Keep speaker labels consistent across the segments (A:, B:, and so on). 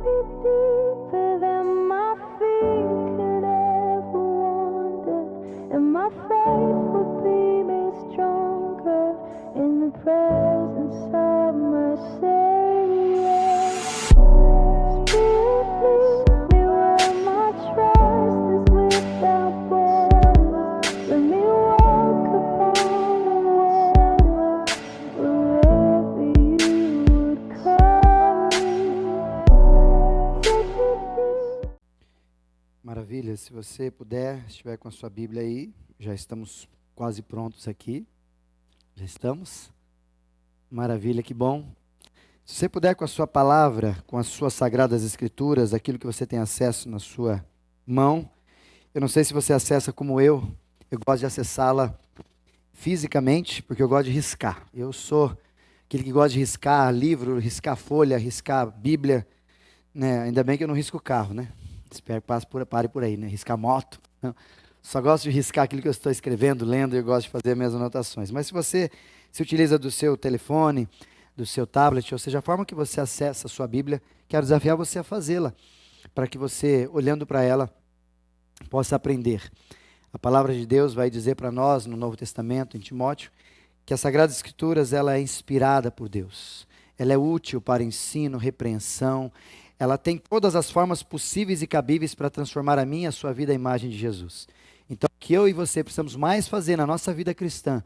A: deeper than my feet could ever wander, and my faith will be made stronger in the presence of my Savior. Spirit, lead me where my trust is without border. Let me walk upon the water wherever you would call me. Take me.
B: Maravilha, se você puder, estiver com a sua Bíblia aí, já estamos quase prontos aqui. Já estamos? Maravilha, que bom. Se você puder com a sua palavra, com as suas sagradas escrituras, aquilo que você tem acesso na sua mão, eu não sei se você acessa como eu gosto de acessá-la fisicamente, porque eu gosto de riscar. Eu sou aquele que gosta de riscar livro, riscar folha, riscar Bíblia, né? Ainda bem que eu não risco carro, né? Espero que pare por aí, né? Riscar moto. Não. Só gosto de riscar aquilo que eu estou escrevendo, lendo, e eu gosto de fazer minhas anotações. Mas se você se utiliza do seu telefone, do seu tablet, ou seja, a forma que você acessa a sua Bíblia, quero desafiar você a fazê-la, para que você, olhando para ela, possa aprender. A palavra de Deus vai dizer para nós, no Novo Testamento, em Timóteo, que as Sagradas Escrituras ela é inspirada por Deus. Ela é útil para ensino, repreensão. Ela tem todas as formas possíveis e cabíveis para transformar a minha e a sua vida à imagem de Jesus. Então, o que eu e você precisamos mais fazer na nossa vida cristã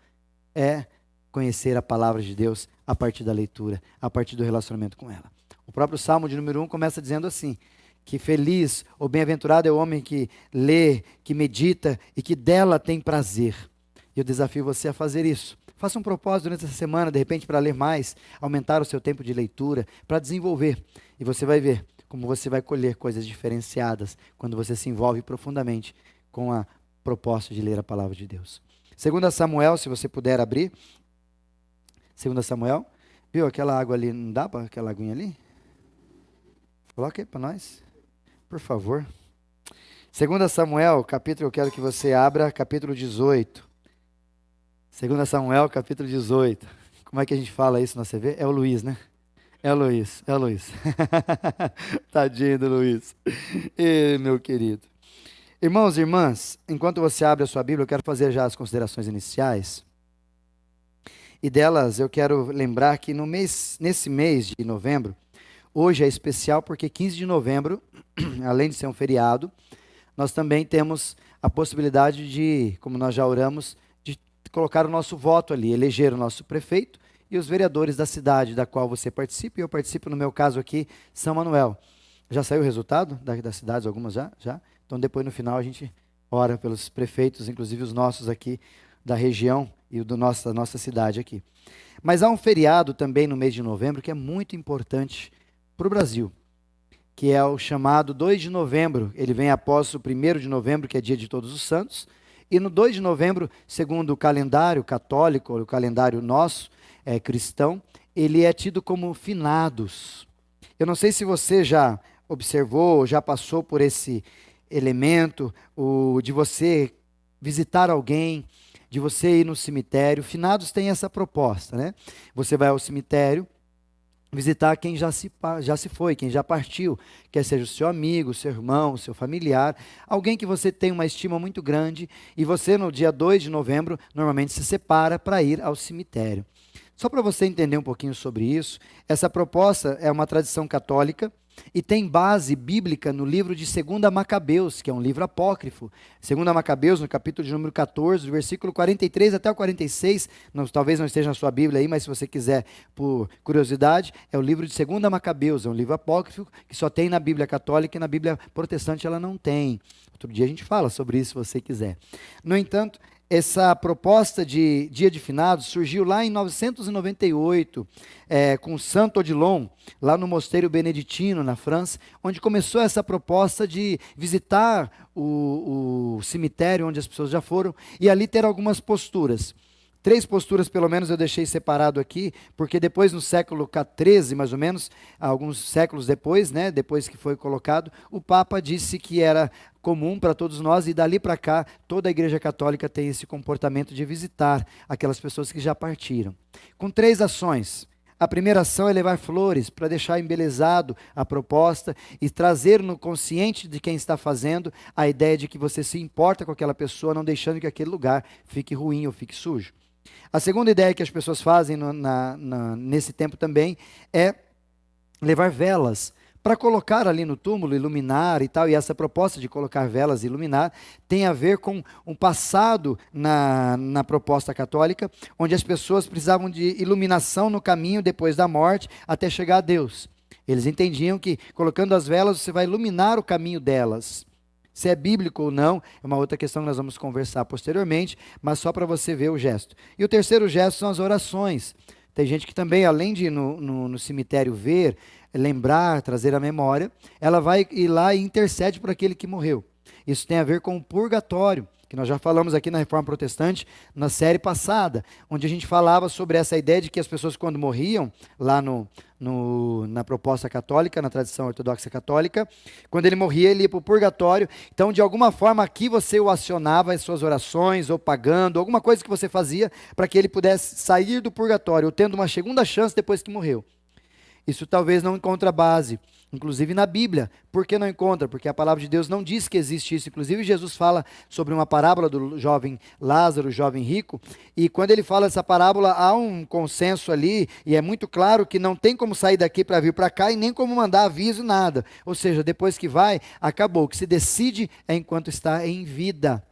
B: é conhecer a palavra de Deus a partir da leitura, a partir do relacionamento com ela. O próprio Salmo de número 1 começa dizendo assim, que feliz ou bem-aventurado é o homem que lê, que medita e que dela tem prazer. E eu desafio você a fazer isso. Faça um propósito durante essa semana, de repente, para ler mais, aumentar o seu tempo de leitura, para desenvolver. E você vai ver como você vai colher coisas diferenciadas quando você se envolve profundamente com a proposta de ler a palavra de Deus. 2 Samuel, se você puder abrir. 2 Samuel. Viu aquela água ali? Não dá para aquela aguinha ali? Coloca aí para nós, por favor. 2 Samuel, capítulo, eu quero que você abra, capítulo 18. 2 Samuel, capítulo 18. Como é que a gente fala isso na CV? É o Luiz, né? É o Luiz, é o Luiz. Tadinho do Luiz. Meu querido. Irmãos e irmãs, enquanto você abre a sua Bíblia, eu quero fazer já as considerações iniciais. E delas eu quero lembrar que nesse mês de novembro, hoje é especial porque 15 de novembro, além de ser um feriado, nós também temos a possibilidade de, como nós já oramos, de colocar o nosso voto ali, eleger o nosso prefeito e os vereadores da cidade da qual você participa. E eu participo, no meu caso aqui, São Manuel. Já saiu o resultado das cidades, algumas já? Já? Então depois no final a gente ora pelos prefeitos, inclusive os nossos aqui da região e da nossa cidade aqui. Mas há um feriado também no mês de novembro que é muito importante para o Brasil, que é o chamado 2 de novembro. Ele vem após o 1º de novembro, que é dia de Todos os Santos. E no 2 de novembro, segundo o calendário católico, o calendário nosso, cristão, ele é tido como finados. Eu não sei se você já observou, já passou por esse elemento, de você visitar alguém, de você ir no cemitério. Finados tem essa proposta, né? Você vai ao cemitério visitar quem já se foi, quem já partiu, quer seja o seu amigo, o seu irmão, o seu familiar, alguém que você tem uma estima muito grande, e você no dia 2 de novembro normalmente se separa para ir ao cemitério. Só para você entender um pouquinho sobre isso, essa proposta é uma tradição católica e tem base bíblica no livro de 2 Macabeus, que é um livro apócrifo. 2 Macabeus, no capítulo de número 14, do versículo 43 até o 46, talvez não esteja na sua Bíblia aí, mas se você quiser, por curiosidade, é o livro de 2 Macabeus, é um livro apócrifo que só tem na Bíblia católica e na Bíblia protestante ela não tem. Outro dia a gente fala sobre isso, se você quiser. No entanto, essa proposta de dia de finados surgiu lá em 998, com Santo Odilon, lá no mosteiro beneditino, na França, onde começou essa proposta de visitar o cemitério onde as pessoas já foram, e ali ter algumas posturas. 3 posturas, pelo menos, eu deixei separado aqui, porque depois, no século XIII, mais ou menos, alguns séculos depois, né, depois que foi colocado, o Papa disse que era comum para todos nós, e dali para cá, toda a Igreja Católica tem esse comportamento de visitar aquelas pessoas que já partiram. Com 3 ações. A primeira ação é levar flores para deixar embelezado a proposta e trazer no consciente de quem está fazendo a ideia de que você se importa com aquela pessoa, não deixando que aquele lugar fique ruim ou fique sujo. A segunda ideia que as pessoas fazem nesse tempo também é levar velas para colocar ali no túmulo, iluminar e tal. E essa proposta de colocar velas e iluminar tem a ver com um passado na proposta católica, onde as pessoas precisavam de iluminação no caminho depois da morte até chegar a Deus. Eles entendiam que colocando as velas você vai iluminar o caminho delas. Se é bíblico ou não, é uma outra questão que nós vamos conversar posteriormente, mas só para você ver o gesto. E o terceiro gesto são as orações. Tem gente que também, além de ir no cemitério ver, lembrar, trazer a memória, ela vai ir lá e intercede por aquele que morreu. Isso tem a ver com o purgatório, que nós já falamos aqui na Reforma Protestante, na série passada, onde a gente falava sobre essa ideia de que as pessoas quando morriam, lá na proposta católica, na tradição ortodoxa católica, quando ele morria, ele ia para o purgatório. Então, de alguma forma, aqui você o acionava as suas orações, ou pagando, alguma coisa que você fazia, para que ele pudesse sair do purgatório, ou tendo uma segunda chance depois que morreu. Isso talvez não encontra base, inclusive na Bíblia. Por que não encontra? Porque a palavra de Deus não diz que existe isso. Inclusive Jesus fala sobre uma parábola do jovem Lázaro, o jovem rico, e quando ele fala essa parábola, há um consenso ali, e é muito claro que não tem como sair daqui para vir para cá, e nem como mandar aviso, nada. Ou seja, depois que vai, acabou. O que se decide é enquanto está em vida.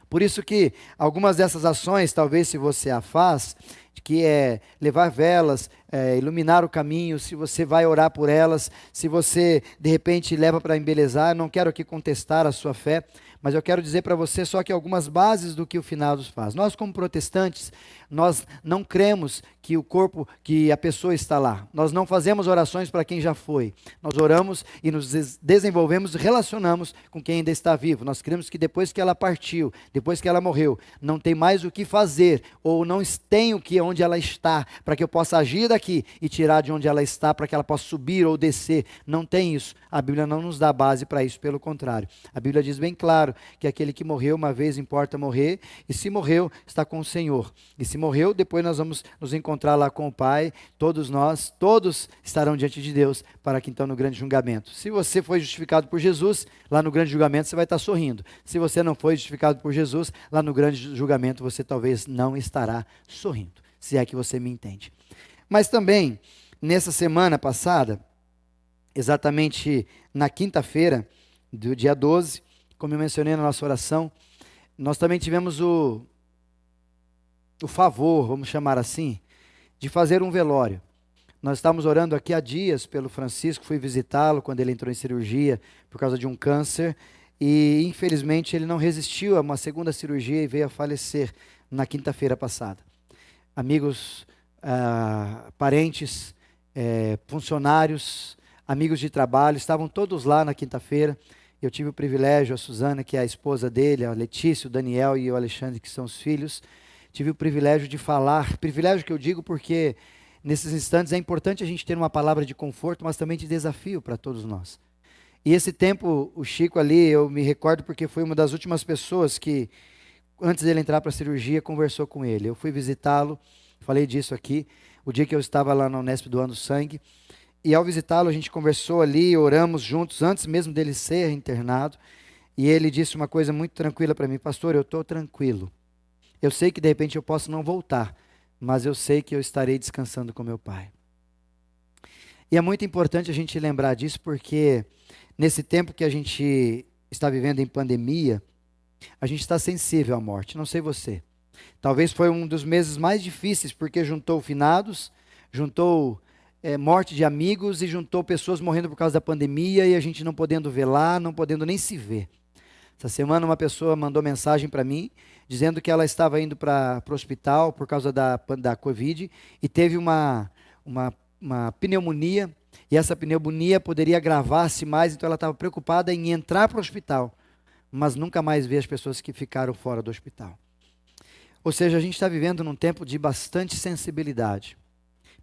B: Por isso que algumas dessas ações, talvez se você a faz, que é levar velas, iluminar o caminho, se você vai orar por elas, se você de repente leva para embelezar, eu não quero aqui contestar a sua fé, mas eu quero dizer para você só que algumas bases do que o finados faz. Nós como protestantes, nós não cremos que o corpo, que a pessoa está lá. Nós não fazemos orações para quem já foi. Nós oramos e nos desenvolvemos, relacionamos com quem ainda está vivo. Nós cremos que depois que ela partiu, depois que ela morreu, não tem mais o que fazer, ou não tem o que onde ela está, para que eu possa agir daqui e tirar de onde ela está, para que ela possa subir ou descer. Não tem isso. A Bíblia não nos dá base para isso, pelo contrário. A Bíblia diz bem claro que aquele que morreu uma vez importa morrer, e se morreu, está com o Senhor. E se morreu, depois nós vamos nos encontrar lá com o Pai, todos nós, todos estarão diante de Deus, para que então no grande julgamento. Se você foi justificado por Jesus, lá no grande julgamento você vai estar sorrindo. Se você não foi justificado por Jesus, lá no grande julgamento você talvez não estará sorrindo, se é que você me entende. Mas também, nessa semana passada, exatamente na quinta-feira, do dia 12, como eu mencionei na nossa oração, nós também tivemos o favor, vamos chamar assim, de fazer um velório. Nós estávamos orando aqui há dias pelo Francisco, fui visitá-lo quando ele entrou em cirurgia por causa de um câncer, e infelizmente ele não resistiu a uma segunda cirurgia e veio a falecer na quinta-feira passada. Amigos, parentes, funcionários, amigos de trabalho, estavam todos lá na quinta-feira. Eu tive o privilégio, a Suzana, que é a esposa dele, a Letícia, o Daniel e o Alexandre, que são os filhos, tive o privilégio de falar, privilégio que eu digo porque nesses instantes é importante a gente ter uma palavra de conforto, mas também de desafio para todos nós. E esse tempo, o Chico ali, eu me recordo porque foi uma das últimas pessoas que, antes dele entrar para a cirurgia, conversou com ele. Eu fui visitá-lo, falei disso aqui, o dia que eu estava lá na Unesp doando sangue, e ao visitá-lo a gente conversou ali, oramos juntos, antes mesmo dele ser internado, e ele disse uma coisa muito tranquila para mim: pastor, eu estou tranquilo. Eu sei que de repente eu posso não voltar, mas eu sei que eu estarei descansando com meu pai. E é muito importante a gente lembrar disso, porque nesse tempo que a gente está vivendo em pandemia, a gente está sensível à morte, não sei você. Talvez foi um dos meses mais difíceis, porque juntou finados, juntou morte de amigos e juntou pessoas morrendo por causa da pandemia e a gente não podendo velar, não podendo nem se ver. Essa semana uma pessoa mandou mensagem para mim, dizendo que ela estava indo para o hospital por causa da Covid e teve uma pneumonia, e essa pneumonia poderia agravar-se mais, então ela estava preocupada em entrar para o hospital, mas nunca mais ver as pessoas que ficaram fora do hospital. Ou seja, a gente está vivendo num tempo de bastante sensibilidade.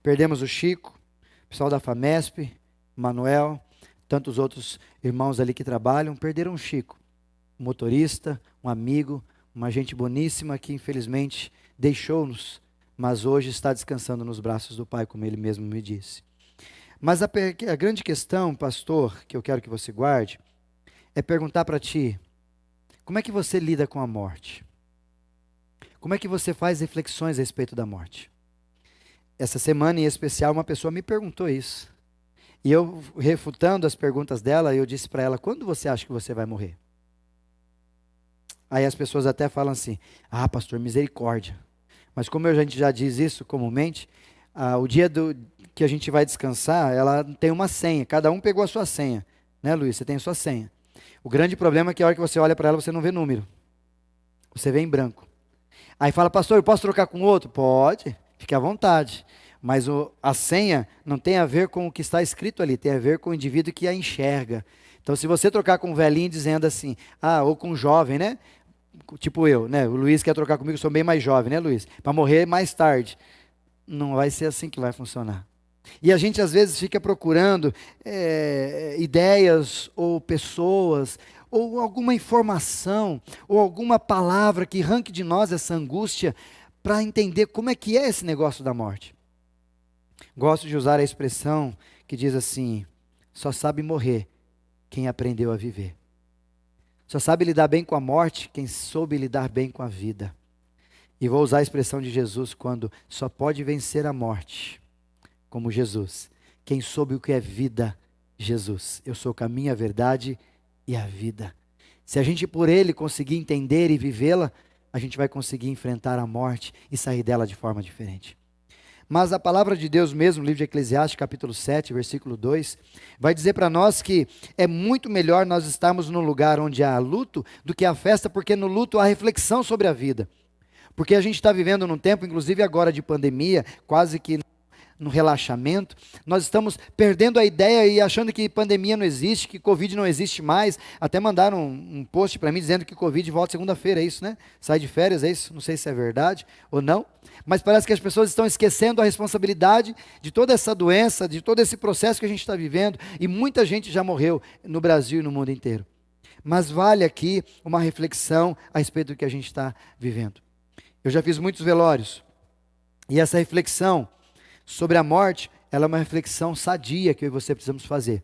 B: Perdemos o Chico, o pessoal da FAMESP, Manuel, tantos outros irmãos ali que trabalham, perderam o Chico, um motorista, um amigo, uma gente boníssima que infelizmente deixou-nos, mas hoje está descansando nos braços do Pai, como ele mesmo me disse. Mas a grande questão, pastor, que eu quero que você guarde, é perguntar para ti, como é que você lida com a morte? Como é que você faz reflexões a respeito da morte? Essa semana em especial, uma pessoa me perguntou isso. E eu, refutando as perguntas dela, eu disse para ela, quando você acha que você vai morrer? Aí as pessoas até falam assim, pastor, misericórdia. Mas como a gente já diz isso comumente, o dia que a gente vai descansar, ela tem uma senha, cada um pegou a sua senha. Né, Luiz? Você tem a sua senha. O grande problema é que a hora que você olha para ela, você não vê número. Você vê em branco. Aí fala, pastor, eu posso trocar com outro? Pode, fique à vontade. Mas a senha não tem a ver com o que está escrito ali, tem a ver com o indivíduo que a enxerga. Então, se você trocar com um velhinho dizendo assim, ou com um jovem, né? Tipo eu, né? O Luiz quer trocar comigo, eu sou bem mais jovem, né, Luiz? Para morrer mais tarde. Não vai ser assim que vai funcionar. E a gente às vezes fica procurando ideias ou pessoas, ou alguma informação, ou alguma palavra que arranque de nós essa angústia para entender como é que é esse negócio da morte. Gosto de usar a expressão que diz assim, só sabe morrer quem aprendeu a viver. Só sabe lidar bem com a morte quem soube lidar bem com a vida. E vou usar a expressão de Jesus quando só pode vencer a morte, como Jesus. Quem soube o que é vida, Jesus. Eu sou o caminho, a verdade e a vida. Se a gente por Ele conseguir entender e vivê-la, a gente vai conseguir enfrentar a morte e sair dela de forma diferente. Mas a palavra de Deus mesmo, no livro de Eclesiastes, capítulo 7, versículo 2, vai dizer para nós que é muito melhor nós estarmos num lugar onde há luto do que a festa, porque no luto há reflexão sobre a vida. Porque a gente está vivendo num tempo, inclusive agora de pandemia, quase que no relaxamento, nós estamos perdendo a ideia e achando que pandemia não existe, que Covid não existe mais. Até mandaram um post para mim dizendo que Covid volta segunda-feira, é isso, né? Sai de férias, é isso? Não sei se é verdade ou não, mas parece que as pessoas estão esquecendo a responsabilidade de toda essa doença, de todo esse processo que a gente está vivendo, e muita gente já morreu no Brasil e no mundo inteiro. Mas vale aqui uma reflexão a respeito do que a gente está vivendo. Eu já fiz muitos velórios, e essa reflexão sobre a morte, ela é uma reflexão sadia que eu e você precisamos fazer.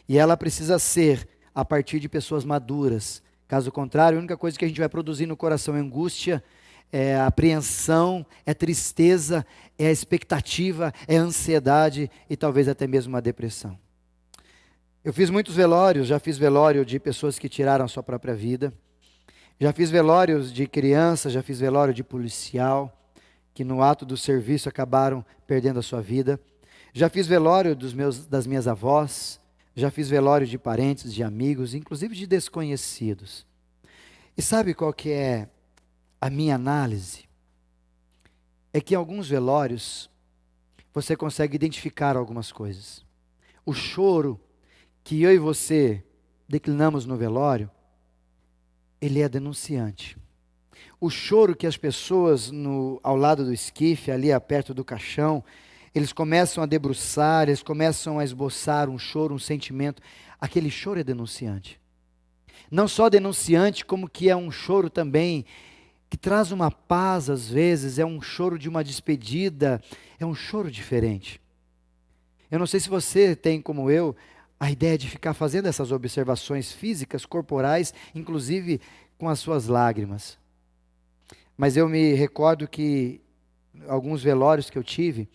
B: E ela precisa ser a partir de pessoas maduras. Caso contrário, a única coisa que a gente vai produzir no coração é angústia, é apreensão, é tristeza, é expectativa, é ansiedade e talvez até mesmo uma depressão. Eu fiz muitos velórios, já fiz velório de pessoas que tiraram a sua própria vida. Já fiz velórios de crianças, já fiz velório de policial, que no ato do serviço acabaram perdendo a sua vida. Já fiz velório das minhas avós, já fiz velório de parentes, de amigos, inclusive de desconhecidos. E sabe qual que é a minha análise? É que em alguns velórios você consegue identificar algumas coisas. O choro que eu e você declinamos no velório, ele é denunciante. O choro que as pessoas ao lado do esquife, ali perto do caixão, eles começam a debruçar, eles começam a esboçar um choro, um sentimento. Aquele choro é denunciante. Não só denunciante, como que é um choro também que traz uma paz às vezes, é um choro de uma despedida, é um choro diferente. Eu não sei se você tem, como eu, a ideia de ficar fazendo essas observações físicas, corporais, inclusive com as suas lágrimas. Mas eu me recordo que alguns velórios que eu tive,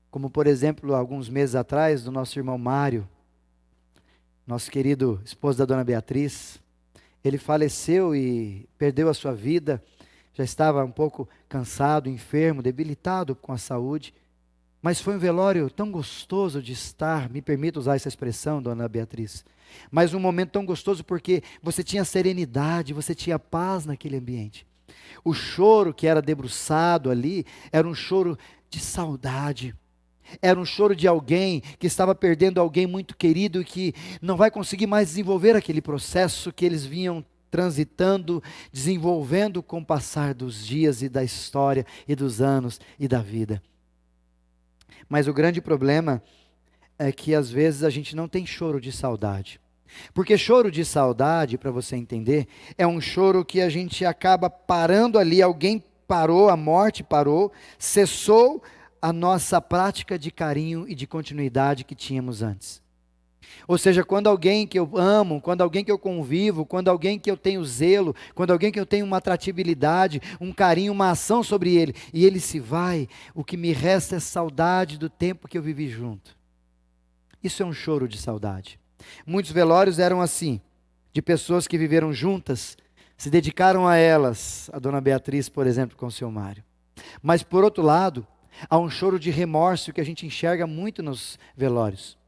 B: como por exemplo, alguns meses atrás, do nosso irmão Mário, nosso querido esposo da dona Beatriz, ele faleceu e perdeu a sua vida, já estava um pouco cansado, enfermo, debilitado com a saúde, mas foi um velório tão gostoso de estar, me permita usar essa expressão, dona Beatriz, mas um momento tão gostoso porque você tinha serenidade, você tinha paz naquele ambiente. O choro que era debruçado ali, era um choro de saudade, era um choro de alguém que estava perdendo alguém muito querido e que não vai conseguir mais desenvolver aquele processo que eles vinham transitando, desenvolvendo com o passar dos dias e da história e dos anos e da vida. Mas o grande problema é que às vezes a gente não tem choro de saudade. Porque choro de saudade, para você entender, é um choro que a gente acaba parando ali, alguém parou, a morte parou, cessou a nossa prática de carinho e de continuidade que tínhamos antes. Ou seja, quando alguém que eu amo, quando alguém que eu convivo, quando alguém que eu tenho zelo, quando alguém que eu tenho uma atratividade, um carinho, uma ação sobre ele, e ele se vai, o que me resta é saudade do tempo que eu vivi junto. Isso é um choro de saudade. Muitos velórios eram assim, de pessoas que viveram juntas, se dedicaram a elas, a dona Beatriz, por exemplo, com o seu Mário. Mas por outro lado, há um choro de remorso que a gente enxerga muito nos velórios.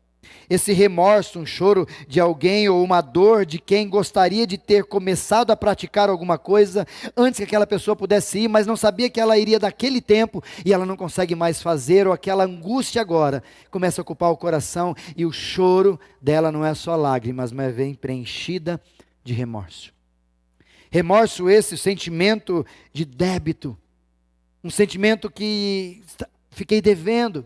B: Esse remorso, um choro de alguém ou uma dor de quem gostaria de ter começado a praticar alguma coisa antes que aquela pessoa pudesse ir, mas não sabia que ela iria daquele tempo e ela não consegue mais fazer, ou aquela angústia agora começa a ocupar o coração e o choro dela não é só lágrimas, mas vem preenchida de remorso. Remorso esse, o sentimento de débito, um sentimento que fiquei devendo.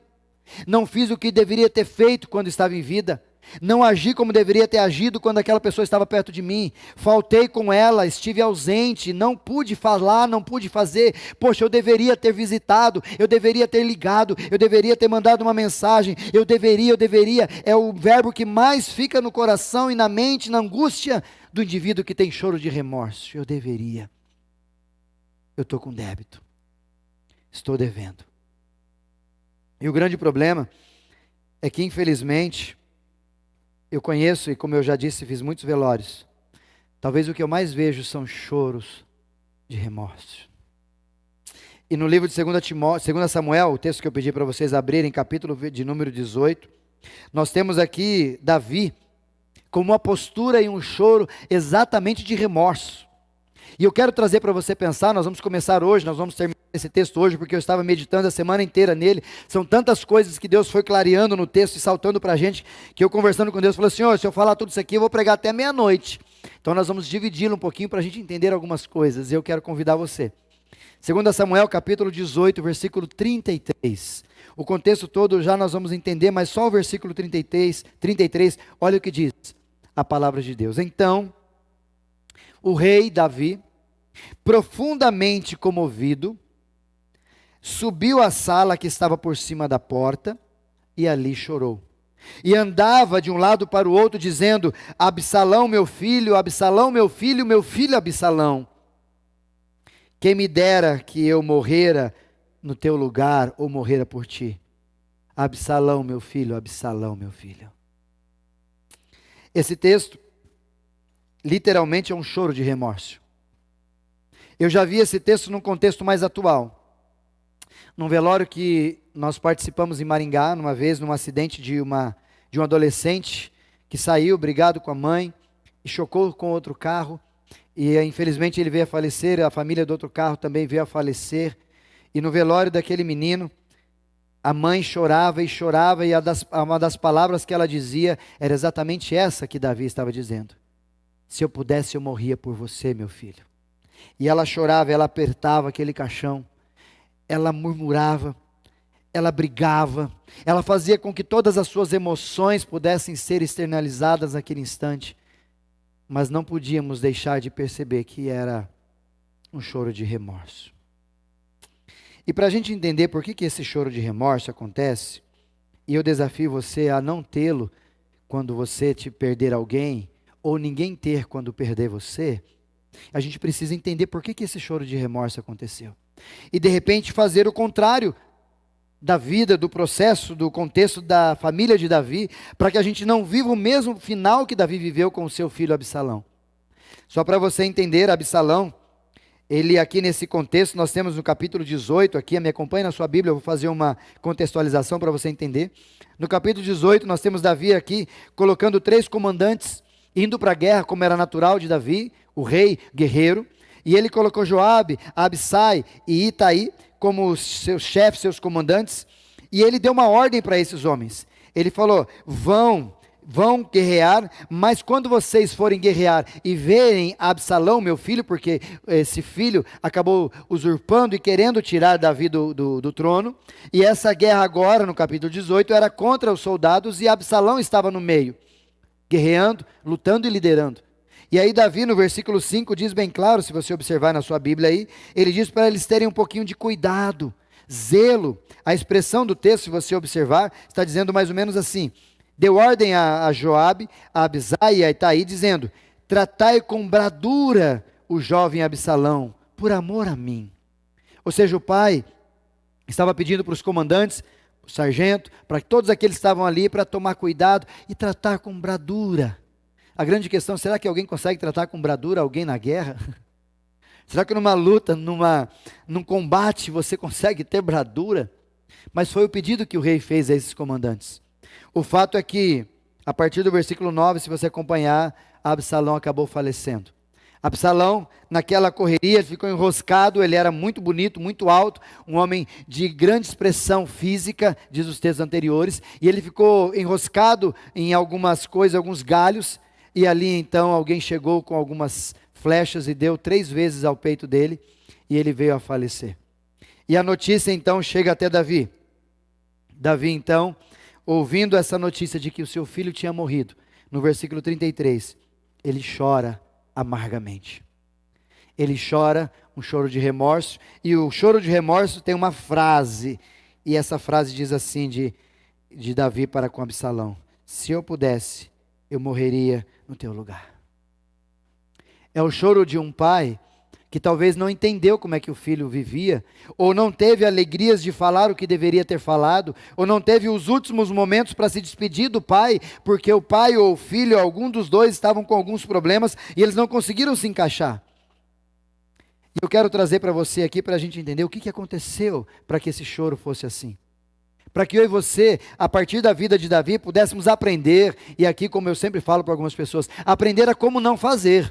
B: Não fiz o que deveria ter feito quando estava em vida. Não agi como deveria ter agido quando aquela pessoa estava perto de mim. Faltei com ela, estive ausente, não pude falar, não pude fazer. Poxa, eu deveria ter visitado, eu deveria ter ligado, eu deveria ter mandado uma mensagem. Eu deveria. É o verbo que mais fica no coração e na mente, na angústia do indivíduo que tem choro de remorso. Eu deveria. Eu estou com débito. Estou devendo. E o grande problema é que, infelizmente, eu conheço, e como eu já disse, fiz muitos velórios. Talvez o que eu mais vejo são choros de remorso. E no livro de 2 Samuel, o texto que eu pedi para vocês abrirem, capítulo de número 18, nós temos aqui Davi com uma postura e um choro exatamente de remorso. E eu quero trazer para você pensar, nós vamos começar hoje, nós vamos terminar esse texto hoje, porque eu estava meditando a semana inteira nele. São tantas coisas que Deus foi clareando no texto e saltando para a gente, que eu conversando com Deus, falei, Senhor, se eu falar tudo isso aqui, eu vou pregar até meia-noite. Então nós vamos dividi-lo um pouquinho para a gente entender algumas coisas, e eu quero convidar você. 2 Samuel, capítulo 18, versículo 33. O contexto todo já nós vamos entender, mas só o versículo 33, olha o que diz a palavra de Deus. Então, o rei Davi, profundamente comovido, subiu à sala que estava por cima da porta e ali chorou. E andava de um lado para o outro dizendo, Absalão meu filho, meu filho Absalão. Quem me dera que eu morrera no teu lugar ou morrera por ti. Absalão meu filho, Absalão meu filho. Esse texto literalmente é um choro de remorso. Eu já vi esse texto num contexto mais atual. Num velório que nós participamos em Maringá, numa vez, num acidente de um adolescente que saiu brigado com a mãe e chocou com outro carro. E infelizmente ele veio a falecer, a família do outro carro também veio a falecer. E no velório daquele menino, a mãe chorava e chorava, e uma das palavras que ela dizia era exatamente essa que Davi estava dizendo. Se eu pudesse, eu morria por você, meu filho. E ela chorava, ela apertava aquele caixão, ela murmurava, ela brigava, ela fazia com que todas as suas emoções pudessem ser externalizadas naquele instante, mas não podíamos deixar de perceber que era um choro de remorso. E para a gente entender por que esse choro de remorso acontece, e eu desafio você a não tê-lo quando você te perder alguém, ou ninguém ter quando perder você, a gente precisa entender por que esse choro de remorso aconteceu. E de repente fazer o contrário da vida, do processo, do contexto da família de Davi, para que a gente não viva o mesmo final que Davi viveu com o seu filho Absalão. Só para você entender, Absalão, ele aqui nesse contexto, nós temos no capítulo 18, aqui, me acompanhe na sua Bíblia, eu vou fazer uma contextualização para você entender. No capítulo 18, nós temos Davi aqui, colocando 3 comandantes, indo para a guerra, como era natural de Davi, o rei guerreiro, e ele colocou Joabe, Abissai e Itaí como seus chefes, seus comandantes, e ele deu uma ordem para esses homens. Ele falou, vão guerrear, mas quando vocês forem guerrear e verem Absalão, meu filho, porque esse filho acabou usurpando e querendo tirar Davi do trono, e essa guerra agora, no capítulo 18, era contra os soldados, e Absalão estava no meio, guerreando, lutando e liderando. E aí Davi, no versículo 5, diz bem claro, se você observar na sua Bíblia aí, ele diz para eles terem um pouquinho de cuidado, zelo. A expressão do texto, se você observar, está dizendo mais ou menos assim: deu ordem a Joabe, a Abisai e a Itaí, dizendo: tratai com bradura o jovem Absalão, por amor a mim. Ou seja, o pai estava pedindo para os comandantes, o sargento, para que todos aqueles que estavam ali, para tomar cuidado e tratar com bradura. A grande questão, será que alguém consegue tratar com bradura alguém na guerra? Será que numa luta, num combate, você consegue ter bradura? Mas foi o pedido que o rei fez a esses comandantes. O fato é que, a partir do versículo 9, se você acompanhar, Absalão acabou falecendo. Absalão, naquela correria, ficou enroscado, ele era muito bonito, muito alto, um homem de grande expressão física, diz os textos anteriores, e ele ficou enroscado em algumas coisas, alguns galhos, e ali então alguém chegou com algumas flechas e deu 3 vezes ao peito dele, e ele veio a falecer. E a notícia então chega até Davi. Davi então, ouvindo essa notícia de que o seu filho tinha morrido, no versículo 33, ele chora amargamente. Ele chora um choro de remorso, e o choro de remorso tem uma frase, e essa frase diz assim de Davi para com Absalão: se eu pudesse, eu morreria no teu lugar. É o choro de um pai que talvez não entendeu como é que o filho vivia, ou não teve alegrias de falar o que deveria ter falado, ou não teve os últimos momentos para se despedir do pai, porque o pai ou o filho, algum dos dois, estavam com alguns problemas e eles não conseguiram se encaixar. E eu quero trazer para você aqui, para a gente entender o que aconteceu para que esse choro fosse assim. Para que eu e você, a partir da vida de Davi, pudéssemos aprender, e aqui, como eu sempre falo para algumas pessoas, aprender a como não fazer.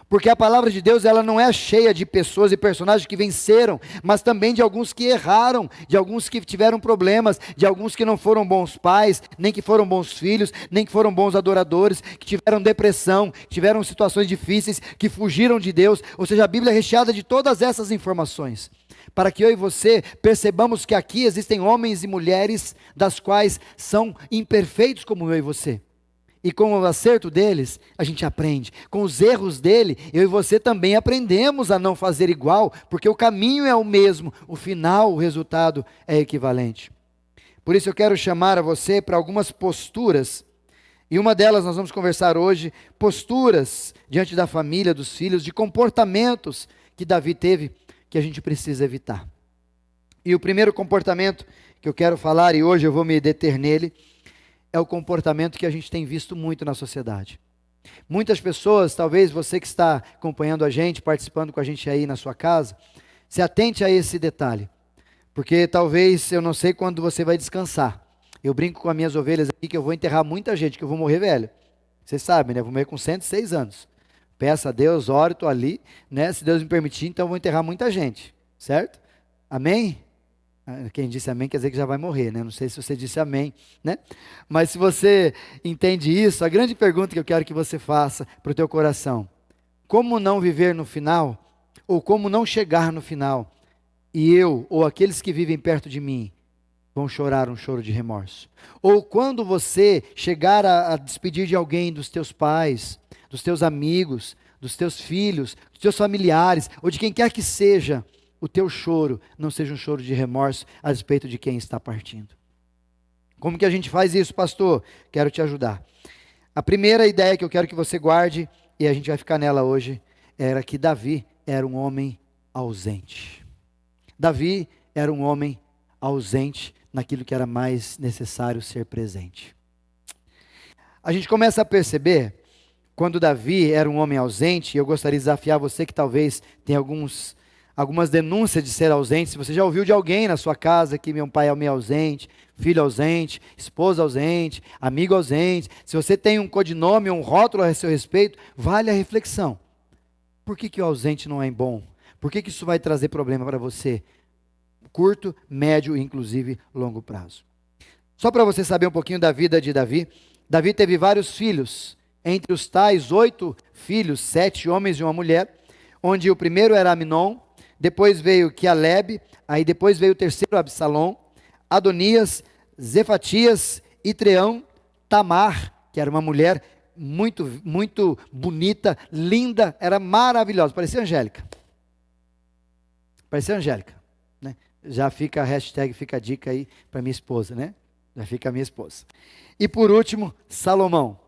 B: Porque a palavra de Deus, ela não é cheia de pessoas e personagens que venceram, mas também de alguns que erraram, de alguns que tiveram problemas, de alguns que não foram bons pais, nem que foram bons filhos, nem que foram bons adoradores, que tiveram depressão, tiveram situações difíceis, que fugiram de Deus. Ou seja, a Bíblia é recheada de todas essas informações, para que eu e você percebamos que aqui existem homens e mulheres, das quais são imperfeitos como eu e você. E com o acerto deles, a gente aprende. Com os erros dele, eu e você também aprendemos a não fazer igual, porque o caminho é o mesmo, o final, o resultado é equivalente. Por isso eu quero chamar a você para algumas posturas, e uma delas nós vamos conversar hoje, posturas diante da família, dos filhos, de comportamentos que Davi teve, que a gente precisa evitar. E o primeiro comportamento que eu quero falar, e hoje eu vou me deter nele, é o comportamento que a gente tem visto muito na sociedade. Muitas pessoas, talvez você que está acompanhando a gente, participando com a gente aí na sua casa, se atente a esse detalhe, porque talvez, eu não sei quando você vai descansar. Eu brinco com as minhas ovelhas aqui que eu vou enterrar muita gente, que eu vou morrer velho. Vocês sabem, né? Eu vou morrer com 106 anos. Peço a Deus, oro, estou ali, né? Se Deus me permitir, então eu vou enterrar muita gente, certo? Amém? Quem disse amém quer dizer que já vai morrer, né? Não sei se você disse amém, né? Mas se você entende isso, a grande pergunta que eu quero que você faça para o teu coração: como não viver no final? Ou como não chegar no final? E eu, ou aqueles que vivem perto de mim, vão chorar um choro de remorso? Ou quando você chegar a despedir de alguém, dos teus pais, dos teus amigos, dos teus filhos, dos teus familiares, ou de quem quer que seja, o teu choro não seja um choro de remorso a respeito de quem está partindo. Como que a gente faz isso, pastor? Quero te ajudar. A primeira ideia que eu quero que você guarde, e a gente vai ficar nela hoje, era que Davi era um homem ausente. Davi era um homem ausente naquilo que era mais necessário ser presente. A gente começa a perceber, quando Davi era um homem ausente, e eu gostaria de desafiar você que talvez tenha algumas denúncias de ser ausente. Se você já ouviu de alguém na sua casa que meu pai é meio ausente, filho ausente, esposa ausente, amigo ausente, se você tem um codinome ou um rótulo a seu respeito, vale a reflexão. Por que o ausente não é bom? Por que isso vai trazer problema para você? Curto, médio e inclusive longo prazo. Só para você saber um pouquinho da vida de Davi, Davi teve vários filhos, entre os tais 8 filhos, 7 homens e uma mulher, onde o primeiro era Aminon, depois veio Quialebe, aí depois veio o terceiro Absalom, Adonias, Zefatias, Itreão, Tamar, que era uma mulher, muito, muito bonita, linda, era maravilhosa, parecia Angélica. Parecia Angélica, né? Já fica a hashtag, fica a dica aí para minha esposa, né? Já fica a minha esposa. E por último, Salomão.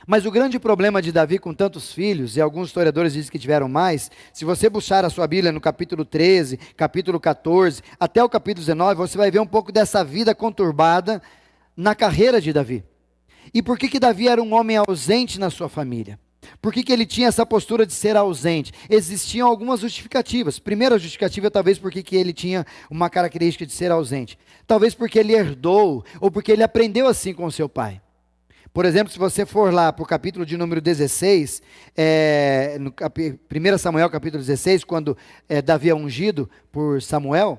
B: Mas o grande problema de Davi com tantos filhos, e alguns historiadores dizem que tiveram mais, se você buscar a sua Bíblia no capítulo 13, capítulo 14, até o capítulo 19, você vai ver um pouco dessa vida conturbada na carreira de Davi. E por que Davi era um homem ausente na sua família? Por que ele tinha essa postura de ser ausente? Existiam algumas justificativas. Primeira justificativa, talvez porque ele tinha uma característica de ser ausente. Talvez porque ele herdou, ou porque ele aprendeu assim com o seu pai. Por exemplo, se você for lá para o capítulo de número 16, no 1 Samuel capítulo 16, quando Davi é ungido por Samuel,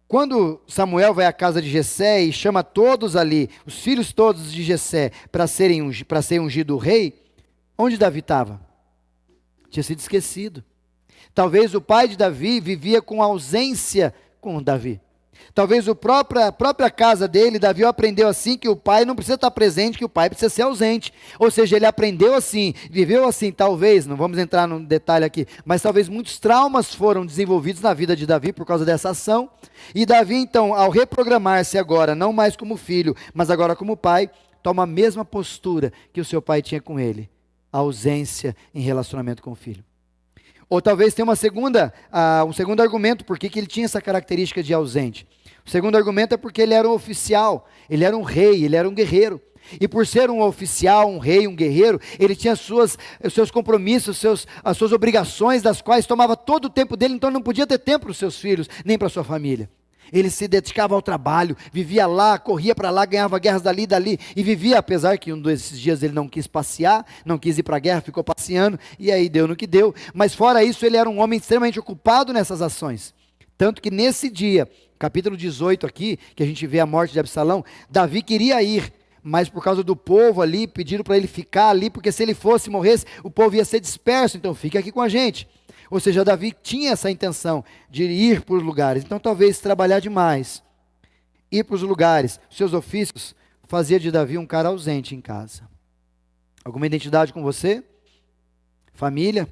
B: quando Samuel vai à casa de Jessé e chama todos ali, os filhos todos de Jessé, para ser ungido rei, onde Davi estava? Tinha sido esquecido. Talvez o pai de Davi vivia com ausência com Davi. Talvez a própria casa dele, Davi aprendeu assim, que o pai não precisa estar presente, que o pai precisa ser ausente. Ou seja, ele aprendeu assim, viveu assim, talvez, não vamos entrar no detalhe aqui, mas talvez muitos traumas foram desenvolvidos na vida de Davi por causa dessa ação. E Davi, então, ao reprogramar-se agora, não mais como filho, mas agora como pai, toma a mesma postura que o seu pai tinha com ele, a ausência em relacionamento com o filho. Ou talvez tenha um segundo argumento por que ele tinha essa característica de ausente. O segundo argumento é porque ele era um oficial, ele era um rei, ele era um guerreiro. E por ser um oficial, um rei, um guerreiro, ele tinha os seus compromissos, as suas obrigações, das quais tomava todo o tempo dele, então não podia ter tempo para os seus filhos, nem para a sua família. Ele se dedicava ao trabalho, vivia lá, corria para lá, ganhava guerras dali e dali, e vivia, apesar que um desses dias ele não quis passear, não quis ir para a guerra, ficou passeando, e aí deu no que deu. Mas fora isso, ele era um homem extremamente ocupado nessas ações. Tanto que nesse dia, capítulo 18 aqui, que a gente vê a morte de Absalão, Davi queria ir, mas por causa do povo ali, pediram para ele ficar ali, porque se ele fosse, morresse, o povo ia ser disperso, então fica aqui com a gente. Ou seja, Davi tinha essa intenção de ir para os lugares. Então, talvez trabalhar demais, ir para os lugares, seus ofícios, fazia de Davi um cara ausente em casa. Alguma identidade com você? Família?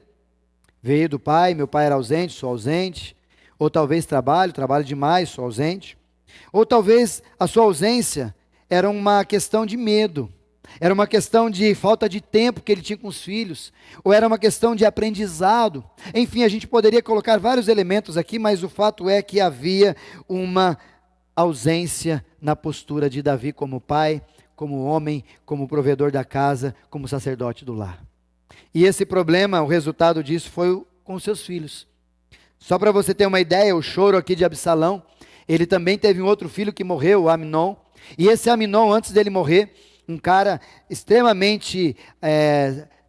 B: Veio do pai, meu pai era ausente, sou ausente. Ou talvez trabalho demais, sou ausente. Ou talvez a sua ausência era uma questão de medo. Era uma questão de falta de tempo que ele tinha com os filhos, ou era uma questão de aprendizado. Enfim, a gente poderia colocar vários elementos aqui, mas o fato é que havia uma ausência na postura de Davi como pai, como homem, como provedor da casa, como sacerdote do lar. E esse problema, o resultado disso foi com os seus filhos. Só para você ter uma ideia, o choro aqui de Absalão, ele também teve um outro filho que morreu, o Amnon, e esse Amnon, antes dele morrer, um cara extremamente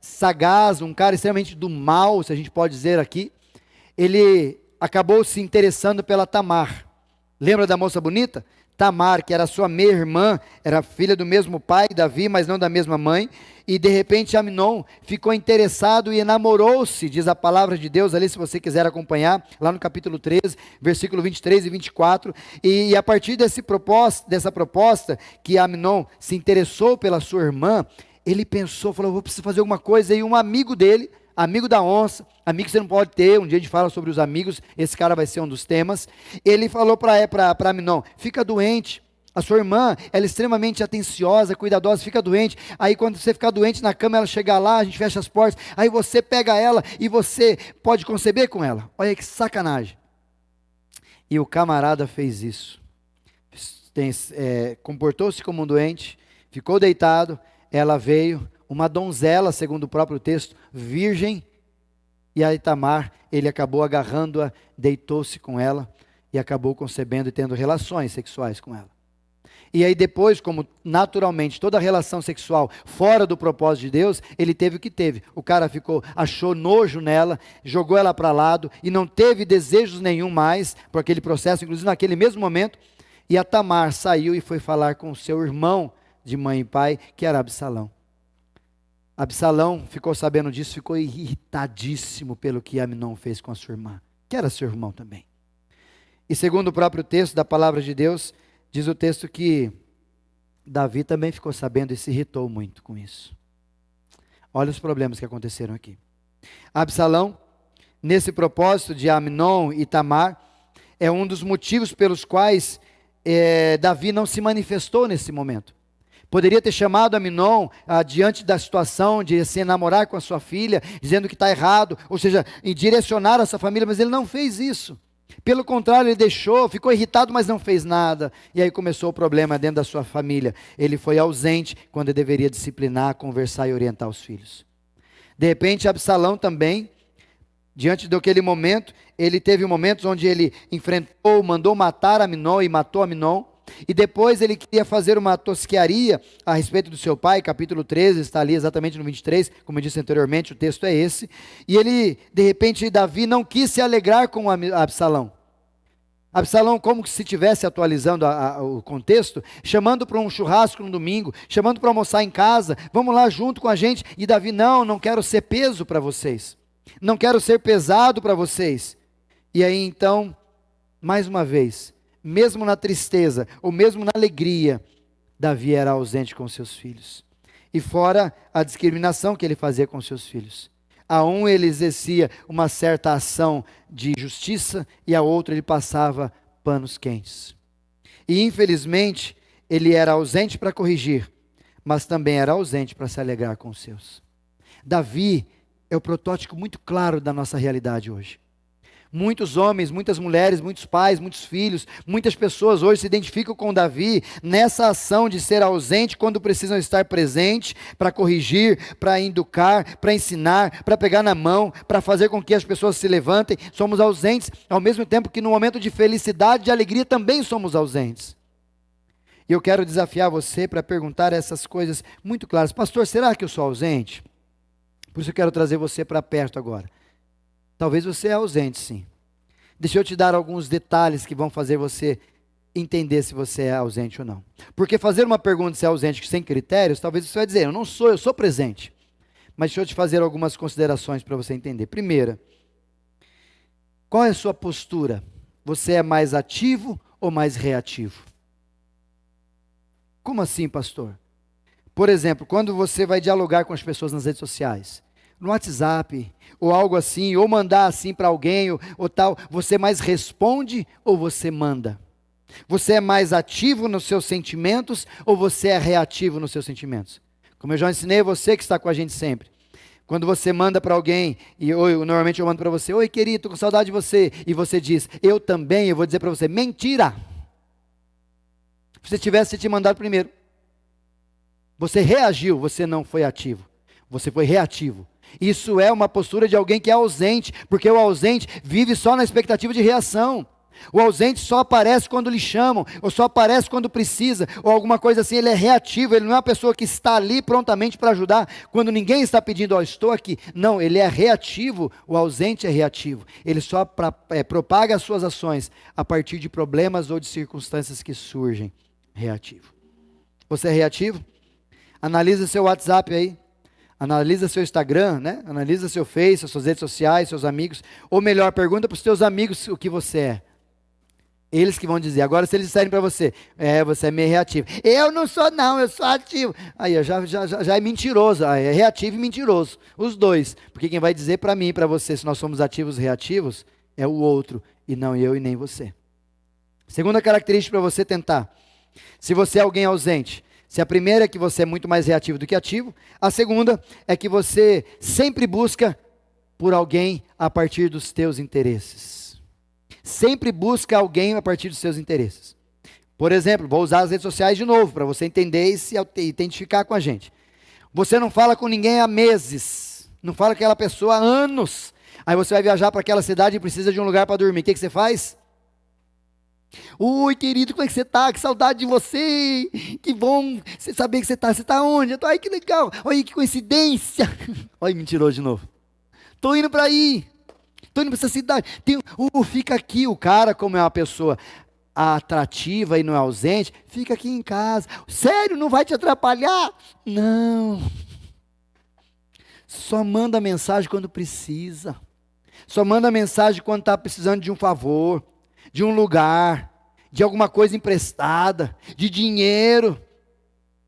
B: sagaz, um cara extremamente do mal, se a gente pode dizer aqui, ele acabou se interessando pela Tamar. Lembra da moça bonita? Tamar, que era sua meia-irmã, era filha do mesmo pai, Davi, mas não da mesma mãe, e de repente Amnon ficou interessado e enamorou-se, diz a palavra de Deus ali, se você quiser acompanhar, lá no capítulo 13, versículo 23 e 24, e a partir dessa proposta, que Amnon se interessou pela sua irmã, ele pensou, falou, vou precisar fazer alguma coisa, e um amigo dele, amigo da onça, amigo que você não pode ter, um dia a gente fala sobre os amigos, esse cara vai ser um dos temas, ele falou para Amnon, fica doente, a sua irmã, ela é extremamente atenciosa, cuidadosa, fica doente, aí quando você ficar doente na cama, ela chegar lá, a gente fecha as portas, aí você pega ela e você pode conceber com ela, olha que sacanagem. E o camarada fez isso, comportou-se como um doente, ficou deitado, ela veio, uma donzela, segundo o próprio texto, virgem, e a Tamar, ele acabou agarrando-a, deitou-se com ela, e acabou concebendo e tendo relações sexuais com ela. E aí depois, como naturalmente toda relação sexual fora do propósito de Deus, ele teve o que teve. O cara achou nojo nela, jogou ela para lado, e não teve desejos nenhum mais, por aquele processo, inclusive naquele mesmo momento, e a Tamar saiu e foi falar com o seu irmão de mãe e pai, que era Absalão. Absalão ficou sabendo disso, ficou irritadíssimo pelo que Amnon fez com a sua irmã, que era seu irmão também. E segundo o próprio texto da palavra de Deus, diz o texto que Davi também ficou sabendo e se irritou muito com isso. Olha os problemas que aconteceram aqui. Absalão, nesse propósito de Amnon e Tamar, é um dos motivos pelos quais Davi não se manifestou nesse momento. Poderia ter chamado Amnon diante da situação de se enamorar com a sua filha, dizendo que está errado, ou seja, em direcionar a sua família, mas ele não fez isso. Pelo contrário, ele deixou, ficou irritado, mas não fez nada. E aí começou o problema dentro da sua família. Ele foi ausente quando ele deveria disciplinar, conversar e orientar os filhos. De repente, Absalão também, diante daquele momento, ele teve momentos onde ele enfrentou, mandou matar Amnon e matou Amnon. E depois ele queria fazer uma tosquearia a respeito do seu pai, capítulo 13, está ali exatamente no 23, como eu disse anteriormente, o texto é esse. E ele, de repente, Davi não quis se alegrar com Absalão. Absalão, como se estivesse atualizando o contexto, chamando para um churrasco no domingo, chamando para almoçar em casa, vamos lá junto com a gente. E Davi, não quero ser peso para vocês, não quero ser pesado para vocês. E aí então, mais uma vez, mesmo na tristeza, ou mesmo na alegria, Davi era ausente com seus filhos. E fora a discriminação que ele fazia com seus filhos. A um ele exercia uma certa ação de justiça, e a outro ele passava panos quentes. E infelizmente, ele era ausente para corrigir, mas também era ausente para se alegrar com os seus. Davi é o protótipo muito claro da nossa realidade hoje. Muitos homens, muitas mulheres, muitos pais, muitos filhos, muitas pessoas hoje se identificam com Davi nessa ação de ser ausente quando precisam estar presentes para corrigir, para educar, para ensinar, para pegar na mão, para fazer com que as pessoas se levantem. Somos ausentes, ao mesmo tempo que no momento de felicidade e alegria também somos ausentes. E eu quero desafiar você para perguntar essas coisas muito claras. Pastor, será que eu sou ausente? Por isso eu quero trazer você para perto agora. Talvez você é ausente, sim. Deixa eu te dar alguns detalhes que vão fazer você entender se você é ausente ou não. Porque fazer uma pergunta se é ausente sem critérios, talvez você vai dizer, eu não sou, eu sou presente. Mas deixa eu te fazer algumas considerações para você entender. Primeira, qual é a sua postura? Você é mais ativo ou mais reativo? Como assim, pastor? Por exemplo, quando você vai dialogar com as pessoas nas redes sociais, no WhatsApp, ou algo assim, ou mandar assim para alguém, ou tal, você mais responde ou você manda? Você é mais ativo nos seus sentimentos ou você é reativo nos seus sentimentos? Como eu já ensinei você que está com a gente sempre. Quando você manda para alguém, normalmente eu mando para você, oi querido, estou com saudade de você, e você diz, eu também, eu vou dizer para você, mentira. Se você tivesse te mandado primeiro, você reagiu, você não foi ativo, você foi reativo. Isso é uma postura de alguém que é ausente, porque o ausente vive só na expectativa de reação. O ausente só aparece quando lhe chamam, ou só aparece quando precisa, ou alguma coisa assim. Ele é reativo, ele não é uma pessoa que está ali prontamente para ajudar, quando ninguém está pedindo, estou aqui. Não, ele é reativo, o ausente é reativo. Ele só propaga as suas ações a partir de problemas ou de circunstâncias que surgem. Reativo. Você é reativo? Analisa seu WhatsApp aí. Analisa seu Instagram, né? Analisa seu Face, suas redes sociais, seus amigos. Ou melhor, pergunta para os seus amigos o que você é. Eles que vão dizer. Agora, se eles disserem para você, você é meio reativo. Eu não sou não, eu sou ativo. Aí, já é mentiroso. É reativo e mentiroso. Os dois. Porque quem vai dizer para mim e para você se nós somos ativos e reativos é o outro. E não eu e nem você. Segunda característica para você tentar. Se você é alguém ausente. Se a primeira é que você é muito mais reativo do que ativo, a segunda é que você sempre busca por alguém a partir dos teus interesses. Sempre busca alguém a partir dos seus interesses. Por exemplo, vou usar as redes sociais de novo, para você entender e se identificar com a gente. Você não fala com ninguém há meses, não fala com aquela pessoa há anos. Aí você vai viajar para aquela cidade e precisa de um lugar para dormir. O que você faz? Oi, querido, como é que você está? Que saudade de você. Que bom você saber que você está. Você está onde? Eu tô, ai, que legal. Olha que coincidência. Olha, mentiroso de novo. Estou indo para aí. Estou indo para essa cidade. Fica aqui. O cara, como é uma pessoa atrativa e não é ausente, fica aqui em casa. Sério, não vai te atrapalhar? Não. Só manda mensagem quando precisa. Só manda mensagem quando está precisando de um favor, de um lugar, de alguma coisa emprestada, de dinheiro.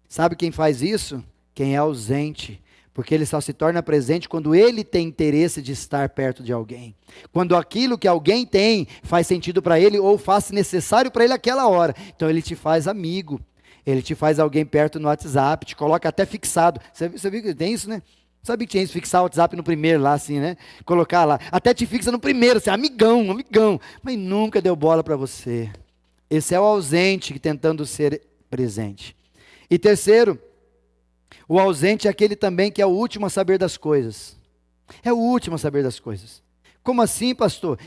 B: Sabe quem faz isso? Quem é ausente. Porque ele só se torna presente quando ele tem interesse de estar perto de alguém. Quando aquilo que alguém tem faz sentido para ele ou faz necessário para ele aquela hora. Então ele te faz amigo. Ele te faz alguém perto no WhatsApp, te coloca até fixado. Você viu que tem isso, né? Sabia que tinha isso, fixar o WhatsApp no primeiro lá, assim, né? Colocar lá. Até te fixa no primeiro, assim, amigão, amigão. Mas nunca deu bola para você. Esse é o ausente tentando ser presente. E terceiro, o ausente é aquele também que é o último a saber das coisas. É o último a saber das coisas. Como assim, pastor?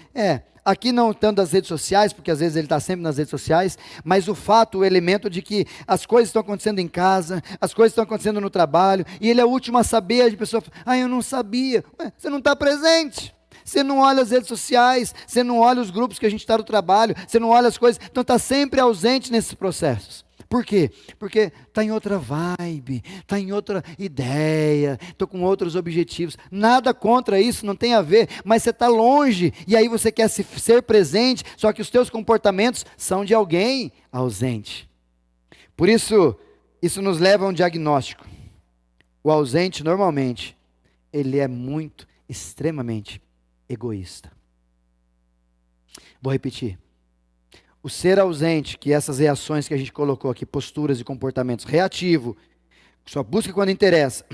B: Aqui não tanto das redes sociais, porque às vezes ele está sempre nas redes sociais, mas o fato, o elemento de que as coisas estão acontecendo em casa, as coisas estão acontecendo no trabalho, e ele é o último a saber, a pessoa fala, eu não sabia. Você não está presente. Você não olha as redes sociais, você não olha os grupos que a gente está no trabalho, você não olha as coisas, então está sempre ausente nesses processos. Por quê? Porque está em outra vibe, está em outra ideia, estou com outros objetivos. Nada contra isso, não tem a ver, mas você está longe, e aí você quer ser presente, só que os teus comportamentos são de alguém ausente. Por isso, isso nos leva a um diagnóstico. O ausente, normalmente, ele é extremamente egoísta. Vou repetir. O ser ausente, que essas reações que a gente colocou aqui, posturas e comportamentos reativo, só busca quando interessa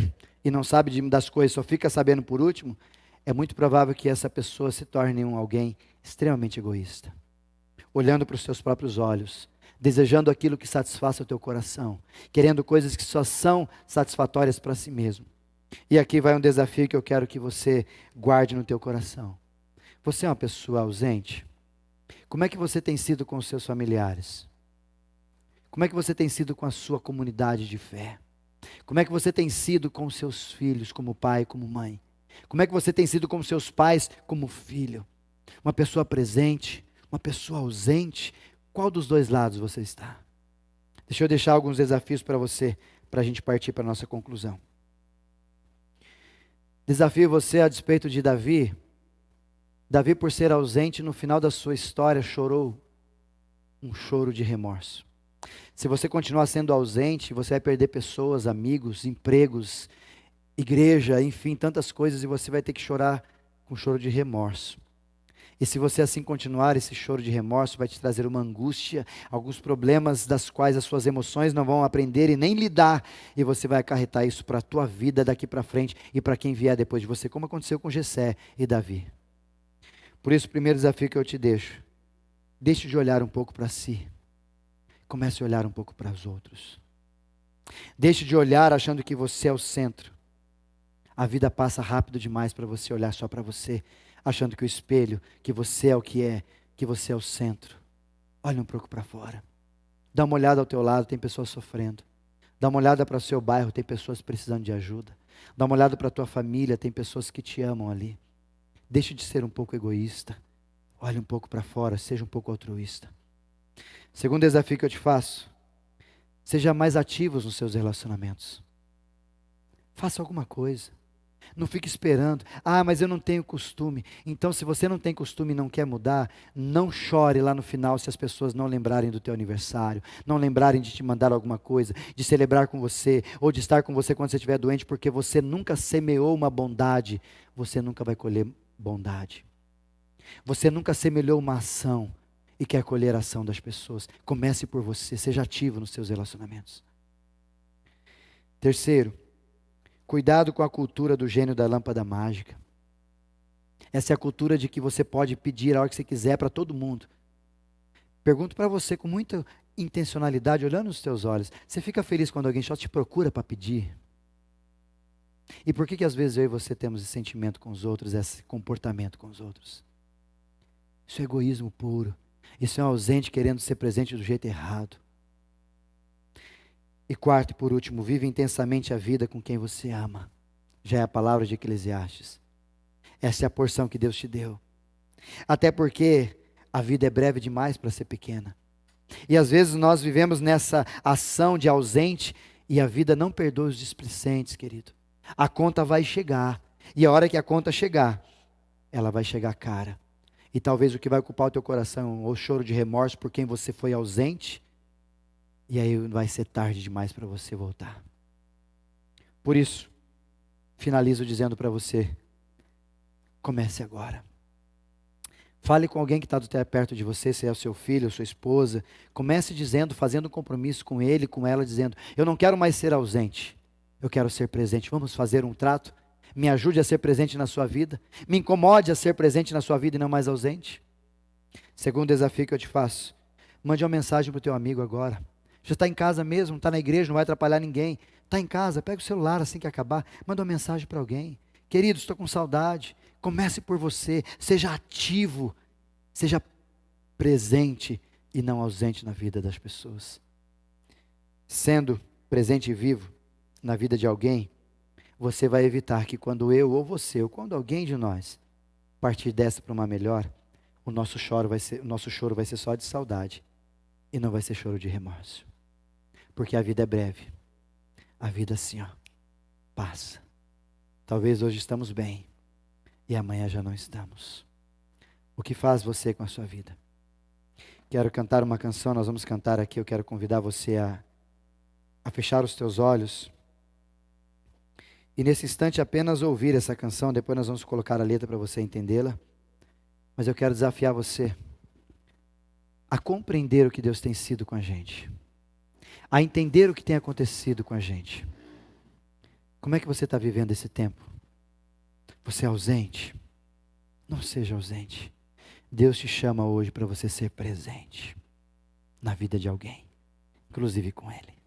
B: e não sabe das coisas, só fica sabendo por último, é muito provável que essa pessoa se torne alguém extremamente egoísta. Olhando para os seus próprios olhos, desejando aquilo que satisfaça o teu coração, querendo coisas que só são satisfatórias para si mesmo. E aqui vai um desafio que eu quero que você guarde no teu coração. Você é uma pessoa ausente? Como é que você tem sido com os seus familiares? Como é que você tem sido com a sua comunidade de fé? Como é que você tem sido com os seus filhos, como pai, como mãe? Como é que você tem sido com os seus pais, como filho? Uma pessoa presente, uma pessoa ausente? Qual dos dois lados você está? Deixa eu deixar alguns desafios para você, para a gente partir para a nossa conclusão. Desafio você a despeito de Davi. Davi, por ser ausente, no final da sua história, chorou um choro de remorso. Se você continuar sendo ausente, você vai perder pessoas, amigos, empregos, igreja, enfim, tantas coisas, e você vai ter que chorar com choro de remorso. E se você assim continuar, esse choro de remorso vai te trazer uma angústia, alguns problemas das quais as suas emoções não vão aprender e nem lidar, e você vai acarretar isso para a tua vida daqui para frente e para quem vier depois de você, como aconteceu com Jessé e Davi. Por isso, o primeiro desafio que eu te deixo de olhar um pouco para si. Comece a olhar um pouco para os outros. Deixe de olhar achando que você é o centro. A vida passa rápido demais para você olhar só para você, achando que o espelho, que você é o que você é o centro. Olha um pouco para fora. Dá uma olhada ao teu lado, tem pessoas sofrendo. Dá uma olhada para o seu bairro, tem pessoas precisando de ajuda. Dá uma olhada para a tua família, tem pessoas que te amam ali. Deixe de ser um pouco egoísta. Olhe um pouco para fora, seja um pouco altruísta. Segundo desafio que eu te faço, seja mais ativos nos seus relacionamentos. Faça alguma coisa. Não fique esperando. Mas eu não tenho costume. Então, se você não tem costume e não quer mudar, não chore lá no final se as pessoas não lembrarem do teu aniversário, não lembrarem de te mandar alguma coisa, de celebrar com você, ou de estar com você quando você estiver doente, porque você nunca semeou uma bondade, você nunca vai colher bondade. Você nunca semelhou uma ação e quer colher a ação das pessoas. Comece por você, seja ativo nos seus relacionamentos. Terceiro, cuidado com a cultura do gênio da lâmpada mágica. Essa é a cultura de que você pode pedir a hora que você quiser para todo mundo. Pergunto para você com muita intencionalidade, olhando nos teus olhos. Você fica feliz quando alguém só te procura para pedir? E por que às vezes eu e você temos esse sentimento com os outros, esse comportamento com os outros? Isso é egoísmo puro. Isso é um ausente querendo ser presente do jeito errado. E quarto e por último, vive intensamente a vida com quem você ama. Já é a palavra de Eclesiastes. Essa é a porção que Deus te deu. Até porque a vida é breve demais para ser pequena. E às vezes nós vivemos nessa ação de ausente e a vida não perdoa os displicentes, querido. A conta vai chegar. E a hora que a conta chegar, ela vai chegar cara. E talvez o que vai ocupar o teu coração é o choro de remorso por quem você foi ausente. E aí vai ser tarde demais para você voltar. Por isso, finalizo dizendo para você, comece agora. Fale com alguém que está perto de você, se é o seu filho, a sua esposa. Comece dizendo, fazendo um compromisso com ele, com ela, dizendo, eu não quero mais ser ausente, eu quero ser presente. Vamos fazer um trato? Me ajude a ser presente na sua vida. Me incomode a ser presente na sua vida e não mais ausente. Segundo desafio que eu te faço, mande uma mensagem para o teu amigo agora. Já está em casa mesmo, está na igreja, não vai atrapalhar ninguém. Está em casa, pega o celular assim que acabar, manda uma mensagem para alguém. Querido, estou com saudade. Comece por você, seja ativo, seja presente e não ausente na vida das pessoas. Sendo presente e vivo na vida de alguém, você vai evitar que quando eu ou você, ou quando alguém de nós partir dessa para uma melhor, o nosso choro vai ser só de saudade e não vai ser choro de remorso. Porque a vida é breve. A vida assim, ó, passa. Talvez hoje estamos bem e amanhã já não estamos. O que faz você com a sua vida? Quero cantar uma canção, nós vamos cantar aqui, eu quero convidar você a fechar os teus olhos. E nesse instante apenas ouvir essa canção, depois nós vamos colocar a letra para você entendê-la. Mas eu quero desafiar você a compreender o que Deus tem sido com a gente. A entender o que tem acontecido com a gente. Como é que você está vivendo esse tempo? Você é ausente? Não seja ausente. Deus te chama hoje para você ser presente na vida de alguém, inclusive com Ele.